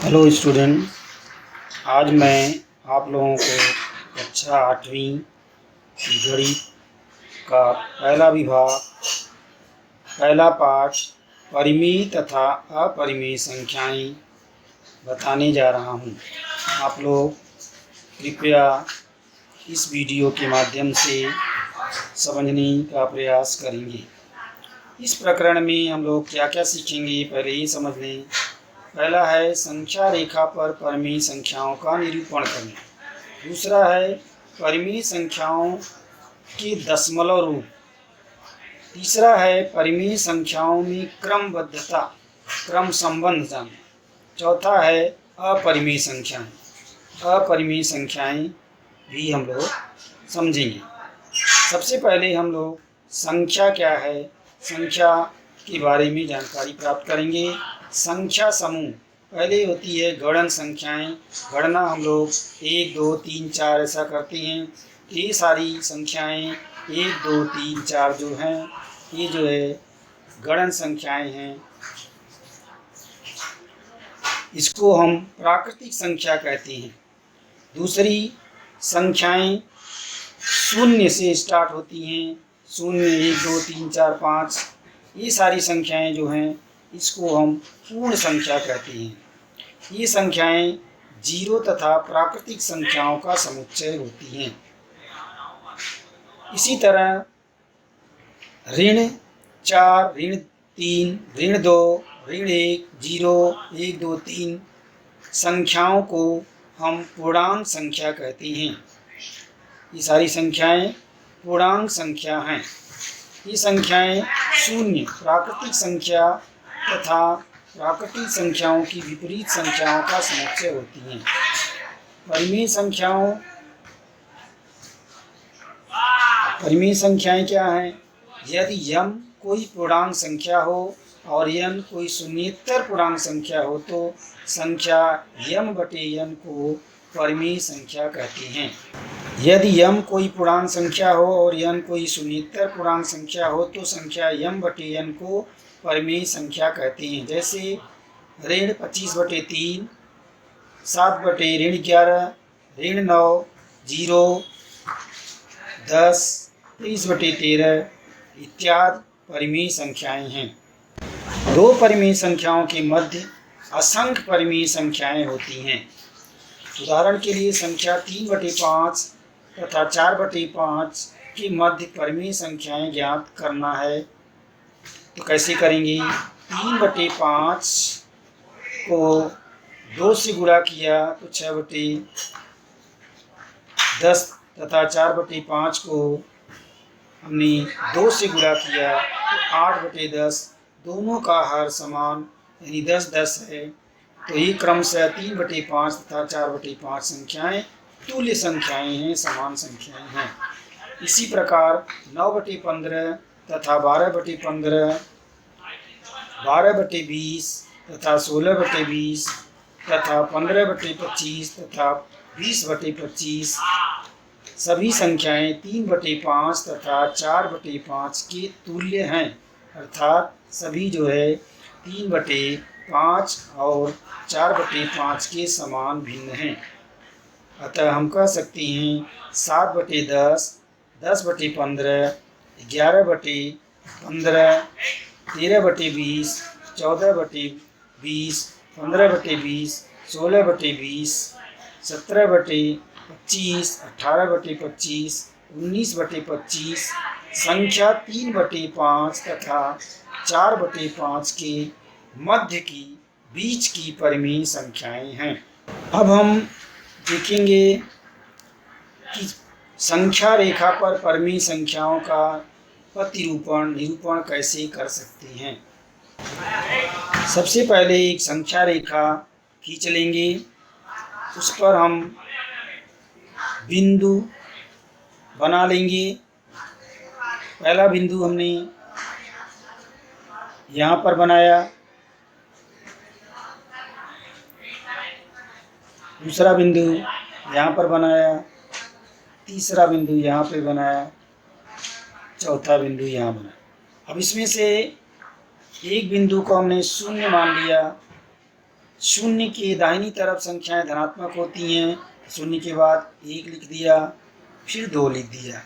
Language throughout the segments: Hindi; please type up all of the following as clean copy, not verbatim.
Hello student. आज मैं आप लोगों को कक्षा 8वीं गणित का पहला विभाग पहला पाठ परिमेय तथा अपरिमेय संख्याएं बताने जा रहा हूं। आप लोग कृपया इस वीडियो के माध्यम से समझने का प्रयास करेंगे। इस प्रकरण में हम लोग क्या क्या सीखेंगे पहले ये समझ लें। पहला है संख्या रेखा पर परिमेय संख्याओं का निरूपण करना। दूसरा है परिमेय संख्याओं के दशमलव रूप। तीसरा है परिमेय संख्याओं में क्रमबद्धता क्रम संबंध जानना। चौथा है अपरिमेय संख्याएं। अपरिमेय संख्याएं भी हम लोग समझेंगे। सबसे पहले हम लोग संख्या क्या है, संख्या के बारे में जानकारी प्राप्त करेंगे। संख्या समूह पहले होती है गणन संख्याएं। गणना हम लोग 1 2 3 4 ऐसा करते हैं। ये सारी संख्याएं 1 2 3 4 जो हैं, ये जो है गणन संख्याएं हैं। इसको हम प्राकृतिक संख्या कहते हैं। दूसरी संख्याएं शून्य से स्टार्ट होती हैं। 0 1 2 3 4 5 ये सारी संख्याएं जो हैं इसको हम पूर्ण संख्या कहते हैं। ये संख्याएं जीरो तथा प्राकृतिक संख्याओं का समुच्चय होती हैं। इसी तरह ऋण 4 ऋण 3 ऋण 2 ऋण 1 0 1 2 3 संख्याओं को हम पूर्णांक संख्या कहते हैं। ये सारी संख्याएं पूर्णांक संख्या हैं। ये संख्याएं शून्य प्राकृतिक संख्या तथा प्राकृतिक संख्याओं की विपरीत संख्याओं का समुच्चय होती हैं। परिमेय संख्याएं क्या हैं? यदि m कोई पूर्णांक संख्या हो और n कोई शून्येतर पूर्णांक संख्या हो तो संख्या m/n को परिमेय संख्या कहते हैं। यदि m कोई पूर्णांक संख्या हो और n कोई शून्येतर पूर्णांक संख्या हो तो संख्या m/n को परिमेय संख्या कहते हैं। जैसे ऋण 25/3 7/11 ऋण 9 0 10 23/13 इत्यादि परिमेय संख्याएं हैं। दो परिमेय संख्याओं के मध्य असंख्य परिमेय संख्याएं होती हैं। उदाहरण के लिए संख्या 3/5 तथा 4/5 के मध्य परिमेय संख्याएं ज्ञात करना है तो कैसे करेंगे? 3/5 को 2 से गुणा किया तो 6/10 तथा 4/5 को हमने 2 से गुणा किया तो 8/10। दोनों का हर समान यानी 10-10 है। तो ये क्रमशः 3/5 तथा 4/5 संख्याएं तुल्य संख्याएं हैं, समान संख्याएं हैं। इसी प्रकार 9/15 तथा 12/15 12/20 तथा 16/20 तथा 15/25 तथा 20/25 सभी संख्याएं 3/5 तथा 4/5 के तुल्य हैं। अर्थात सभी जो है 3/5 और 4/5 के समान भिन्न हैं। अतः हम कह सकते हैं 7/10 10/15 11/15 13/20 14/20 15/20 16/20 17/25 18/25 19/25 संख्या 3/5 तथा 4/5 के मध्य की बीच की परिमेय संख्याएं हैं। अब हम देखेंगे कि संख्या रेखा पर परिमेय संख्याओं का निरूपण कैसे कर सकते हैं। सबसे पहले एक संख्या रेखा खींच लेंगे। उस पर हम बिंदु बना लेंगे। पहला बिंदु हमने यहाँ पर बनाया, दूसरा बिंदु यहाँ पर बनाया, तीसरा बिंदु यहाँ पे बनाया, चौथा बिंदु यहाँ बनाया। अब इसमें से एक बिंदु को हमने शून्य मान लिया शून्य के दाहिनी तरफ संख्याएं धनात्मक होती हैं, तो शून्य के बाद 1 लिख दिया, फिर 2 लिख दिया।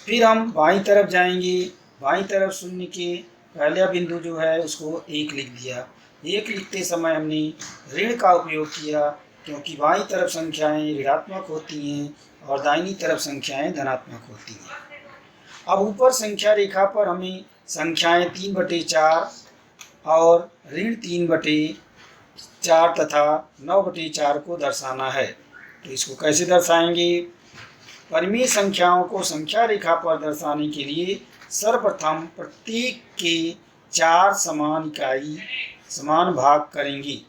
फिर हम बाईं तरफ जाएंगे, बाईं तरफ शून्य के पहला बिंदु जो है उसको 1 लिख दिया। 1 लिखते समय हमने ऋण का उपयोग किया, क्योंकि बाईं तरफ संख्याएं ऋणात्मक होती हैं और दाहिनी तरफ संख्याएं धनात्मक होती हैं। अब ऊपर संख्या रेखा पर हमें संख्याएं 3/4 और ऋण 3/4 तथा 9/4 को दर्शाना है। तो इसको कैसे दर्शाएंगे? परिमेय संख्याओं को संख्या रेखा पर दर्शाने के लिए सर्वप्रथम प्रत्येक के 4 समान इकाई समान भाग करेंगे,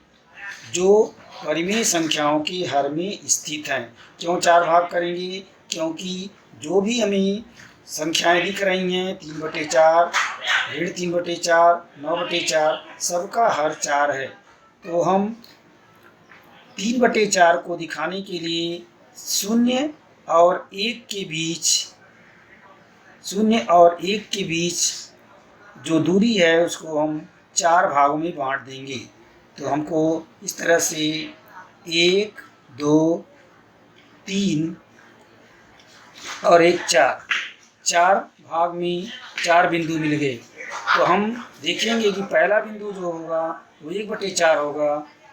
जो परिमेय संख्याओं के हर में स्थित हैं। क्यों 4 भाग करेंगे? क्योंकि जो भी हमें संख्याएं दिख रही हैं 3/4, ऋण 3/4, 9/4, सबका हर 4 है। तो हम 3/4 को दिखाने के लिए 0 और 1 के बीच जो दूरी है उसको हम 4 भागों में बांट देंगे। तो हमको इस तरह से 1, 2, 3 और 1 4 भाग में 4 बिंदु मिल गए। तो हम देखेंगे कि पहला बिंदु जो होगा वो 1/4 होगा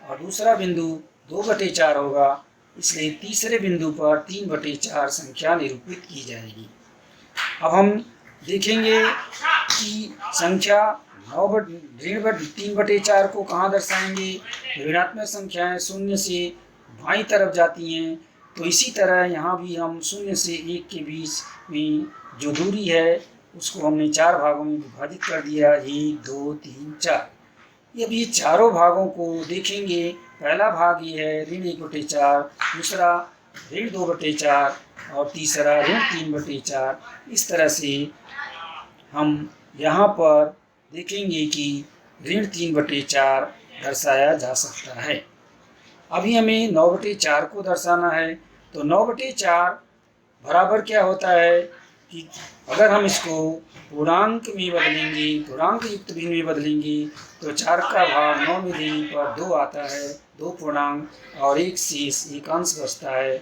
और दूसरा बिंदु 2/4 होगा, इसलिए तीसरे बिंदु पर 3/4 संख्या निरूपित की जाएगी। अब हम देखेंगे कि संख्या ऋण 3/4 को कहाँ दर्शाएंगे? ऋणात्मक संख्याएं 0 से बाईं तरफ जाती हैं, तो इसी तरह यहाँ भी हम 0 से 1 के बीच में जो दूरी है उसको हमने 4 भागों में विभाजित कर दिया, 1, 2, 3, 4। अब ये चारों भागों को देखेंगे। पहला भाग ये है ऋण 1/4, दूसरा ऋण 2/4 और तीसरा ऋण 3/4। इस तरह से हम यहाँ पर देखेंगे कि ऋण 3/4 दर्शाया जा सकता है। अभी हमें 9/4 को दर्शाना है। तो 9/4 बराबर क्या होता है कि अगर हम इसको पूर्णांक में बदलेंगे, पूर्णांक युक्त भिन्न में बदलेंगे, तो 4 का भाग 9 में देने पर 2 आता है, 2 पूर्णांक और 1 शेष, 1 अंश बचता है।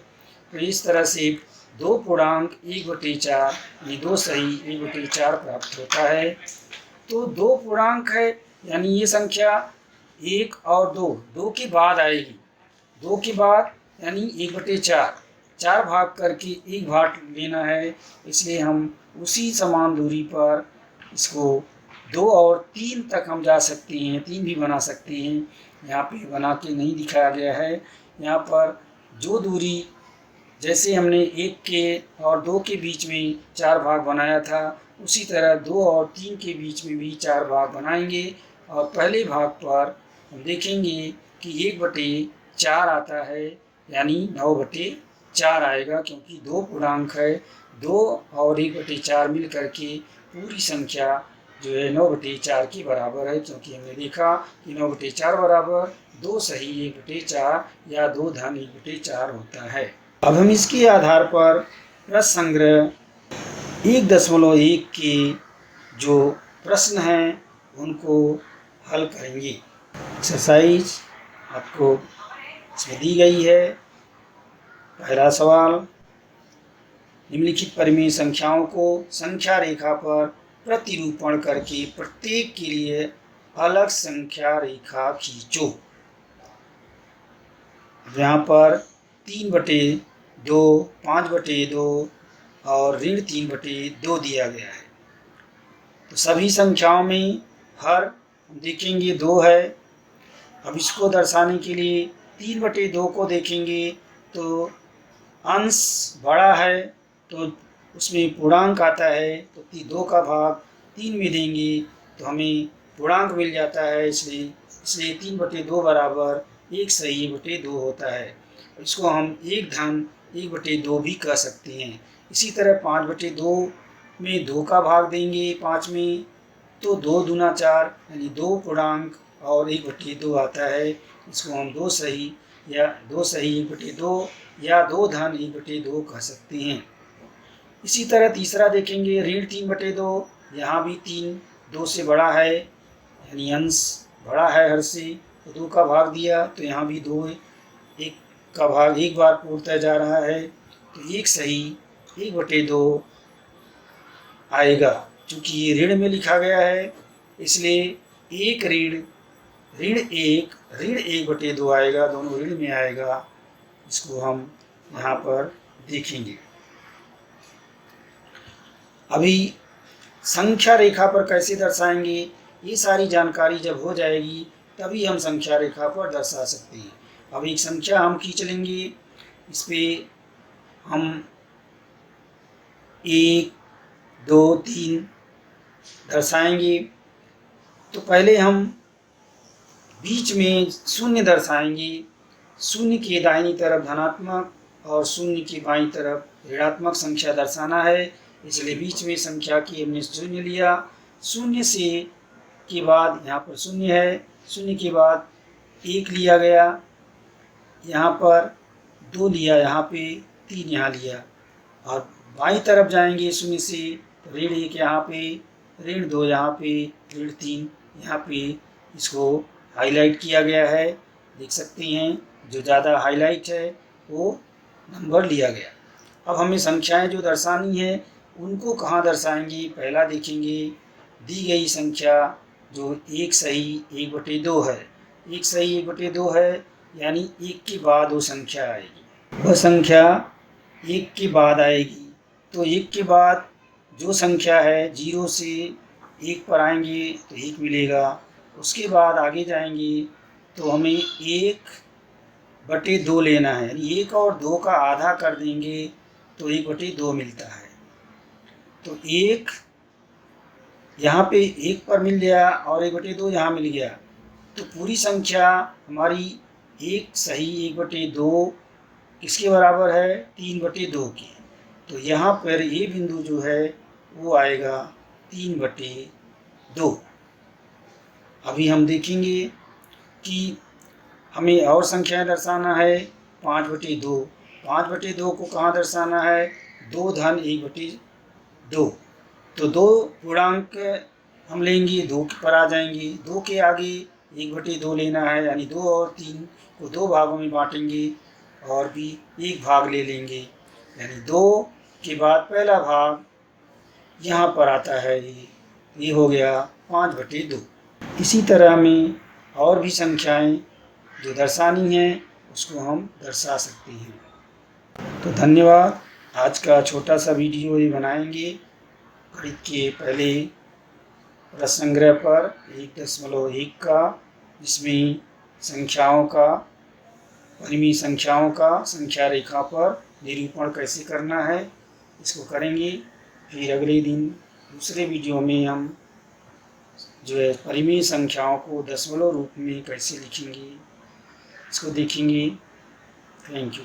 तो इस तरह से 2 पूर्णांक 1/4 यानी 2 सही 1/4 प्राप्त होता है। तो 2 पूर्णांक है यानी ये संख्या 1 और 2 के बाद आएगी, 2 के बाद यानी 1/4, 4 भाग करके 1 भाग लेना है, इसलिए हम उसी समान दूरी पर इसको 2 और 3 तक हम जा सकते हैं, 3 भी बना सकते हैं। यहाँ पे बना के नहीं दिखाया गया है। यहाँ पर जो दूरी जैसे हमने 1 के और 2 के बीच में 4 भाग बनाया था, उसी तरह 2 और 3 के बीच में भी 4 भाग बनाएंगे और पहले भाग पर हम देखेंगे कि 1/4 आता है, यानी 9/4 आएगा, क्योंकि 2 पूर्णांक है, 2 और 1/4 मिल करके पूरी संख्या जो है 9/4 के बराबर है, क्योंकि हमने देखा कि 9/4 बराबर 2 सही 1/4 या 2 धन 1/4 होता है। अब हम इसके आधार पर प्रश्न संग्रह 1.1 के जो प्रश्न हैं उनको हल करेंगे। एक्सरसाइज आपको इसमें दी गई है। पहला सवाल, निम्नलिखित परिमेय संख्याओं को संख्या रेखा पर प्रतिरूपण करके प्रत्येक के लिए अलग संख्या रेखा खींचो। यहाँ पर 3/2, 5/2 और ऋण 3/2 दिया गया है। तो सभी संख्याओं में हर देखेंगे 2 है। अब इसको दर्शाने के लिए 3/2 को देखेंगे तो अंश बड़ा है तो उसमें पूर्णांक आता है, तो 2 का भाग 3 में देंगे तो हमें पूर्णांक मिल जाता है, इसलिए 3/2 बराबर 1 सही 1/2 होता है। इसको हम 1 धन 1/2 भी कह सकते हैं। इसी तरह 5/2 में 2 का भाग देंगे 5 में, तो 2 दूना 4 यानी 2 पूर्णांक और 1/2 आता है। इसको हम 2 सही 1/2 या 2 धन 1/2 कह सकते हैं। इसी तरह तीसरा देखेंगे ऋण 3/2, यहाँ भी 3 2 से बड़ा है, यानी अंश बड़ा है हर से, तो 2 का भाग दिया तो यहाँ भी 2 1 का भाग एक बार पूर्णतः जा रहा है, तो 1 सही 1/2 आएगा। चूँकि ये ऋण में लिखा गया है इसलिए 1 ऋण 1/2 आएगा, दोनों ऋण में आएगा। इसको हम यहाँ पर देखेंगे। अभी संख्या रेखा पर कैसे दर्शाएंगे, ये सारी जानकारी जब हो जाएगी तभी हम संख्या रेखा पर दर्शा सकते हैं। अब एक संख्या हम खींच लेंगे, इस पे हम 1 2 3 दर्शाएंगे। तो पहले हम बीच में शून्य दर्शाएंगे। शून्य के दाहिनी तरफ धनात्मक और शून्य की बाईं तरफ ऋणात्मक संख्या दर्शाना है, इसलिए बीच में संख्या की हमने शून्य लिया। शून्य से के बाद यहाँ पर शून्य है, शून्य के बाद 1 लिया गया, यहाँ पर 2 लिया, यहाँ पे 3 यहाँ लिया, और बाईं तरफ जाएंगे शून्य से तो ऋण 1 यहाँ पे, ऋण 2 यहाँ पे, ऋण 3 यहाँ पे। इसको हाईलाइट किया गया है, देख सकते हैं। जो ज़्यादा हाईलाइट है वो नंबर लिया गया। अब हमें संख्याएं जो दर्शानी है उनको कहाँ दर्शाएंगे, पहला देखेंगे। दी गई संख्या जो 1 सही 1/2 है, 1 सही 1/2 है, यानी 1 के बाद वो संख्या आएगी। वह संख्या 1 के बाद आएगी, तो 1 के बाद जो संख्या है 0 से 1 पर आएंगे तो 1 मिलेगा। उसके बाद आगे जाएंगे तो हमें 1/2 लेना है, यानी 1 और 2 का आधा कर देंगे तो 1/2 मिलता है। तो 1 यहाँ पे 1 पर मिल गया और 1/2 यहाँ मिल गया, तो पूरी संख्या हमारी 1 सही 1/2 किसके बराबर है, 3/2 के। तो यहाँ पर ये बिंदु जो है वो आएगा 3/2। अभी हम देखेंगे कि हमें और संख्याएं दर्शाना है। 5/2, 5/2 को कहाँ दर्शाना है, 2 धन 1/2। तो 2 पूर्णांक हम लेंगे, 2 पर आ जाएंगे, 2 के आगे 1/2 लेना है, यानी 2 और 3 को 2 भागों में बांटेंगे और भी 1 भाग ले लेंगे, यानी 2 के बाद पहला भाग यहाँ पर आता है। ये हो गया 5/2। इसी तरह हमें और भी संख्याएं जो दर्शानी हैं उसको हम दर्शा सकते हैं। तो धन्यवाद। आज का छोटा सा वीडियो ये बनाएंगे गणित के पहले प्रश्न संग्रह पर 1.1 का, जिसमें संख्याओं का, परिमेय संख्याओं का संख्या रेखा पर निरूपण कैसे करना है इसको करेंगे। फिर अगले दिन दूसरे वीडियो में हम जो है परिमेय संख्याओं को दशमलव रूप में कैसे लिखेंगे इसको देखेंगे। Thank you.